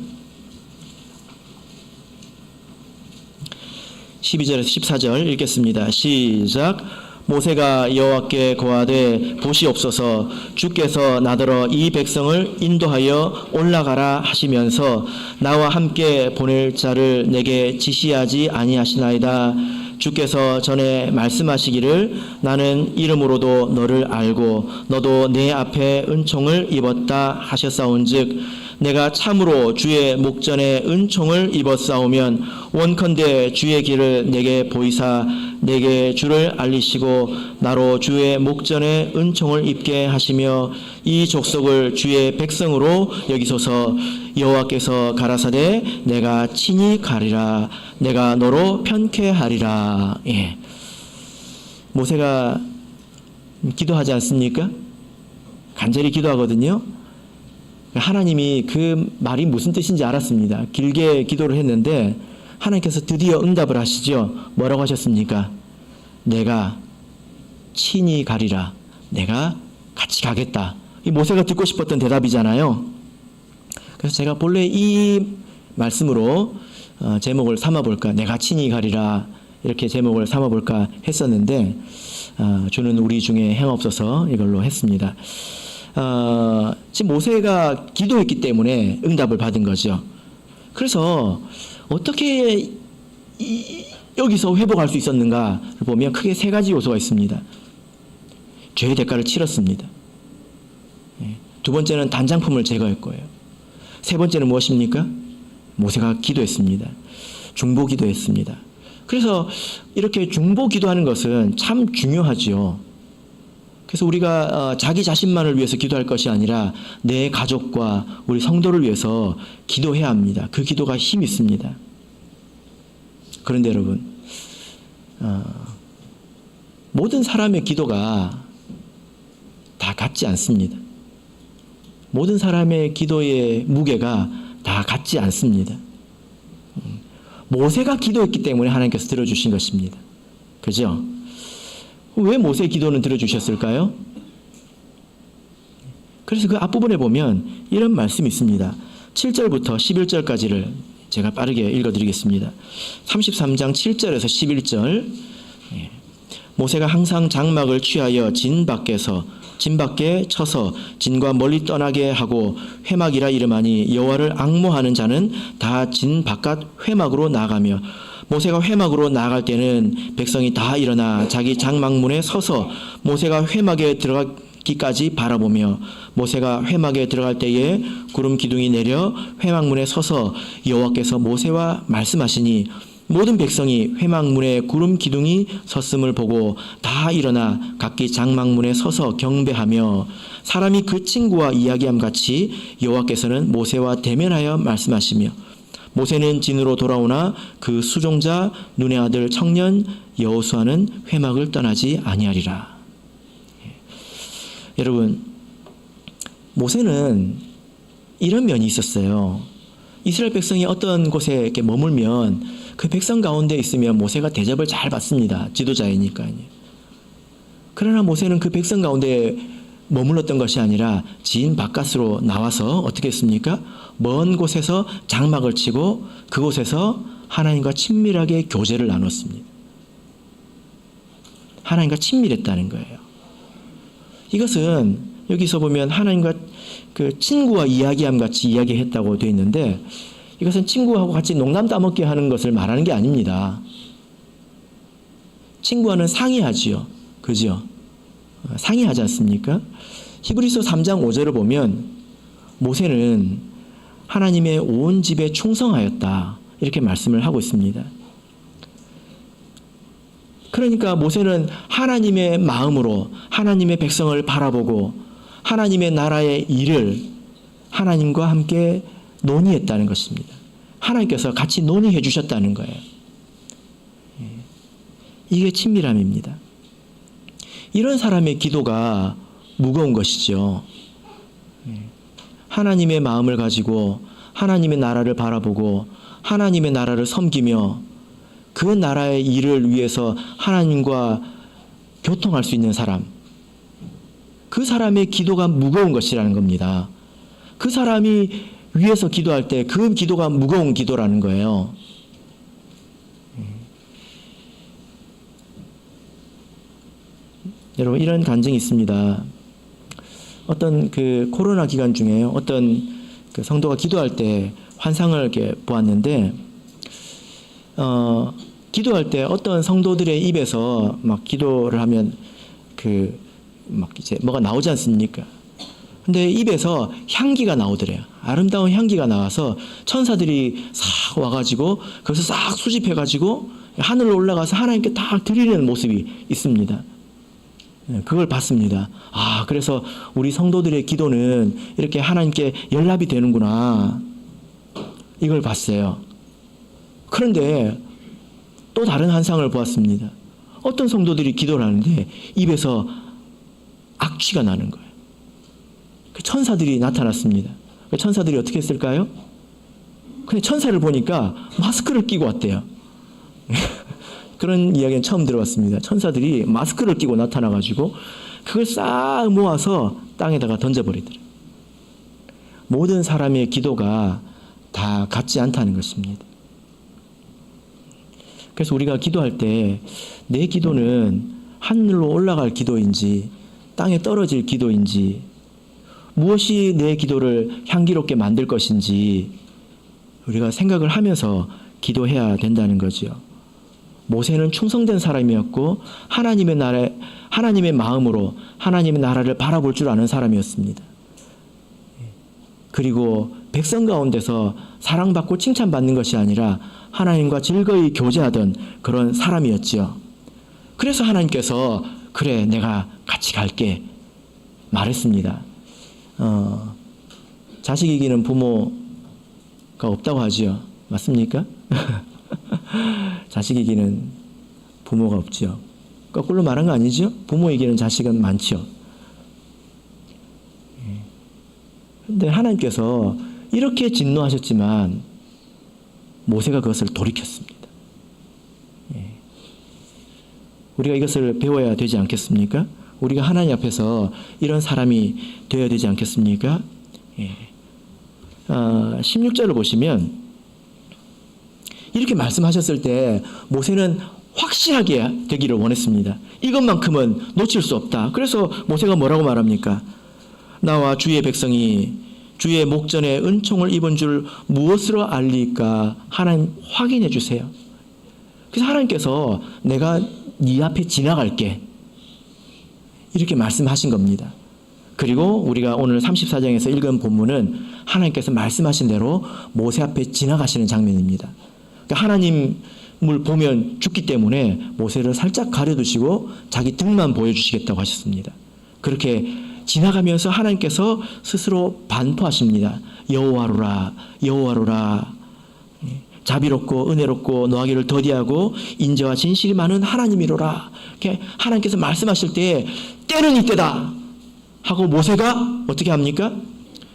12절에서 14절 읽겠습니다. 시작. 모세가 여호와께 고하되 보시옵소서 주께서 나더러 이 백성을 인도하여 올라가라 하시면서 나와 함께 보낼 자를 내게 지시하지 아니하시나이다. 주께서 전에 말씀하시기를 나는 이름으로도 너를 알고 너도 내 앞에 은총을 입었다 하셨사온즉 내가 참으로 주의 목전에 은총을 입었사오면 원컨대 주의 길을 내게 보이사 내게 주를 알리시고 나로 주의 목전에 은총을 입게 하시며 이 족속을 주의 백성으로 여기소서. 여호와께서 가라사대 내가 친히 가리라 내가 너로 편케 하리라. 예. 모세가 기도하지 않습니까? 간절히 기도하거든요. 하나님이 그 말이 무슨 뜻인지 알았습니다. 길게 기도를 했는데 하나님께서 드디어 응답을 하시죠. 뭐라고 하셨습니까? 내가 친히 가리라. 내가 같이 가겠다. 이 모세가 듣고 싶었던 대답이잖아요. 그래서 제가 본래 이 말씀으로 제목을 삼아볼까, 내가 친히 가리라 이렇게 제목을 삼아볼까 했었는데 주는 우리 중에 행없어서 이걸로 했습니다. 지금 모세가 기도했기 때문에 응답을 받은 거죠. 그래서 어떻게 여기서 회복할 수 있었는가를 보면 크게 세 가지 요소가 있습니다. 죄의 대가를 치렀습니다. 두 번째는 단장품을 제거했고요. 세 번째는 무엇입니까? 모세가 기도했습니다. 중보 기도했습니다. 그래서 이렇게 중보 기도하는 것은 참 중요하지요. 그래서 우리가 자기 자신만을 위해서 기도할 것이 아니라 내 가족과 우리 성도를 위해서 기도해야 합니다. 그 기도가 힘이 있습니다. 그런데 여러분, 모든 사람의 기도가 다 같지 않습니다. 모든 사람의 기도의 무게가 다 같지 않습니다. 모세가 기도했기 때문에 하나님께서 들어주신 것입니다. 그죠? 왜 모세의 기도는 들어주셨을까요? 그래서 그 앞부분에 보면 이런 말씀이 있습니다. 7절부터 11절까지를 제가 빠르게 읽어드리겠습니다. 33장 7절에서 11절. 모세가 항상 장막을 취하여 진 밖에 쳐서 진과 멀리 떠나게 하고 회막이라 이름하니 여호와를 앙모하는 자는 다 진 바깥 회막으로 나가며, 모세가 회막으로 나갈 때는 백성이 다 일어나 자기 장막문에 서서 모세가 회막에 들어가기까지 바라보며, 모세가 회막에 들어갈 때에 구름 기둥이 내려 회막문에 서서 여호와께서 모세와 말씀하시니, 모든 백성이 회막문에 구름 기둥이 섰음을 보고 다 일어나 각기 장막문에 서서 경배하며, 사람이 그 친구와 이야기함 같이 여호와께서는 모세와 대면하여 말씀하시며, 모세는 진으로 돌아오나 그 수종자 눈의 아들 청년 여호수아는 회막을 떠나지 아니하리라. 여러분, 모세는 이런 면이 있었어요. 이스라엘 백성이 어떤 곳에 이렇게 머물면 그 백성 가운데 있으면 모세가 대접을 잘 받습니다. 지도자이니까요. 그러나 모세는 그 백성 가운데 머물렀던 것이 아니라 진 바깥으로 나와서 어떻게 했습니까? 먼 곳에서 장막을 치고 그곳에서 하나님과 친밀하게 교제를 나눴습니다. 하나님과 친밀했다는 거예요. 이것은 여기서 보면 하나님과 그 친구와 이야기함 같이 이야기했다고 되어 있는데, 이것은 친구하고 같이 농담 따먹기 하는 것을 말하는 게 아닙니다. 친구와는 상의하지요. 그죠? 상의하지 않습니까? 히브리서 3장 5절을 보면 모세는 하나님의 온 집에 충성하였다, 이렇게 말씀을 하고 있습니다. 그러니까 모세는 하나님의 마음으로 하나님의 백성을 바라보고 하나님의 나라의 일을 하나님과 함께 논의했다는 것입니다. 하나님께서 같이 논의해 주셨다는 거예요. 이게 친밀함입니다. 이런 사람의 기도가 무거운 것이죠. 하나님의 마음을 가지고 하나님의 나라를 바라보고 하나님의 나라를 섬기며 그 나라의 일을 위해서 하나님과 교통할 수 있는 사람, 그 사람의 기도가 무거운 것이라는 겁니다. 그 사람이 위해서 기도할 때 그 기도가 무거운 기도라는 거예요. 여러분, 이런 간증이 있습니다. 어떤 그 코로나 기간 중에 어떤 그 성도가 기도할 때 환상을 이렇게 보았는데, 기도할 때 어떤 성도들의 입에서 막 기도를 하면 막 이제 뭐가 나오지 않습니까? 근데 입에서 향기가 나오더래요. 아름다운 향기가 나와서 천사들이 싹 와가지고 거기서 싹 수집해가지고 하늘로 올라가서 하나님께 딱 드리는 모습이 있습니다. 그걸 봤습니다. 아, 그래서 우리 성도들의 기도는 이렇게 하나님께 연락이 되는구나, 이걸 봤어요. 그런데 또 다른 환상을 보았습니다. 어떤 성도들이 기도를 하는데 입에서 악취가 나는 거예요. 그 천사들이 나타났습니다. 그 천사들이 어떻게 했을까요? 근데 천사를 보니까 마스크를 끼고 왔대요. 그런 이야기는 처음 들어봤습니다. 천사들이 마스크를 끼고 나타나가지고 그걸 싹 모아서 땅에다가 던져버리더래요. 모든 사람의 기도가 다 같지 않다는 것입니다. 그래서 우리가 기도할 때 내 기도는 하늘로 올라갈 기도인지 땅에 떨어질 기도인지, 무엇이 내 기도를 향기롭게 만들 것인지 우리가 생각을 하면서 기도해야 된다는 거죠. 모세는 충성된 사람이었고 하나님의 마음으로 하나님의 나라를 바라볼 줄 아는 사람이었습니다. 그리고 백성 가운데서 사랑받고 칭찬받는 것이 아니라 하나님과 즐거이 교제하던 그런 사람이었지요. 그래서 하나님께서 그래, 내가 같이 갈게 말했습니다. 자식 이기는 부모가 없다고 하지요. 맞습니까? 자식 이기는 부모가 없지요. 거꾸로 말한 거 아니죠? 부모 이기는 자식은 많죠. 그런데 하나님께서 이렇게 진노하셨지만 모세가 그것을 돌이켰습니다. 우리가 이것을 배워야 되지 않겠습니까? 우리가 하나님 앞에서 이런 사람이 되어야 되지 않겠습니까? 16절을 보시면 이렇게 말씀하셨을 때 모세는 확실하게 되기를 원했습니다. 이것만큼은 놓칠 수 없다. 그래서 모세가 뭐라고 말합니까? 나와 주의 백성이 주의 목전에 은총을 입은 줄 무엇으로 알리까? 하나님 확인해 주세요. 그래서 하나님께서 내가 네 앞에 지나갈게, 이렇게 말씀하신 겁니다. 그리고 우리가 오늘 34장에서 읽은 본문은 하나님께서 말씀하신 대로 모세 앞에 지나가시는 장면입니다. 그러니까 하나님을 보면 죽기 때문에 모세를 살짝 가려두시고 자기 등만 보여주시겠다고 하셨습니다. 그렇게 지나가면서 하나님께서 스스로 반포하십니다. 여호와로라, 여호와로라. 자비롭고 은혜롭고 노하기를 더디하고 인자와 진실이 많은 하나님이로라. 이렇게 하나님께서 말씀하실 때 때는 이때다 하고 모세가 어떻게 합니까?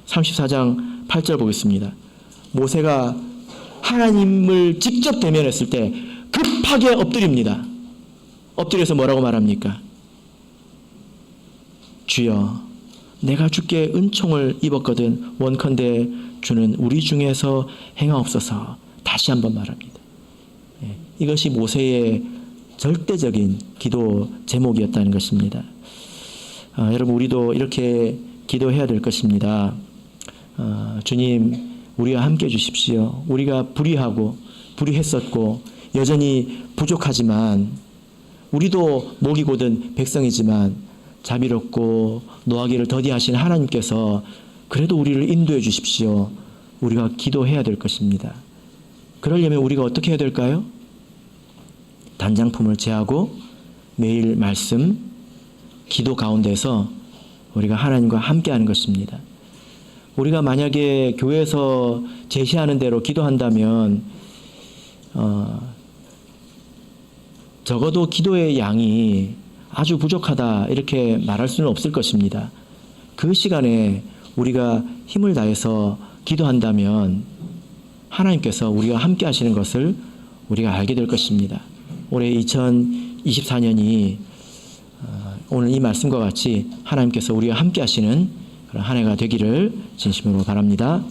34장 8절 보겠습니다. 모세가 하나님을 직접 대면했을 때 급하게 엎드립니다. 엎드려서 뭐라고 말합니까? 주여, 내가 주께 은총을 입었거든 원컨대 주는 우리 중에서 행하옵소서. 다시 한번 말합니다. 이것이 모세의 절대적인 기도 제목이었다는 것입니다. 여러분, 우리도 이렇게 기도해야 될 것입니다. 주님, 우리와 함께 해 주십시오. 우리가 불의했었고 여전히 부족하지만, 우리도 목이 곧은 백성이지만 자비롭고 노하기를 더디하신 하나님께서 그래도 우리를 인도해 주십시오. 우리가 기도해야 될 것입니다. 그러려면 우리가 어떻게 해야 될까요? 단장품을 제하고 매일 말씀, 기도 가운데서 우리가 하나님과 함께하는 것입니다. 우리가 만약에 교회에서 제시하는 대로 기도한다면 적어도 기도의 양이 아주 부족하다 이렇게 말할 수는 없을 것입니다. 그 시간에 우리가 힘을 다해서 기도한다면 하나님께서 우리와 함께 하시는 것을 우리가 알게 될 것입니다. 올해 2024년이 오늘 이 말씀과 같이 하나님께서 우리와 함께 하시는 그런 한 해가 되기를 진심으로 바랍니다.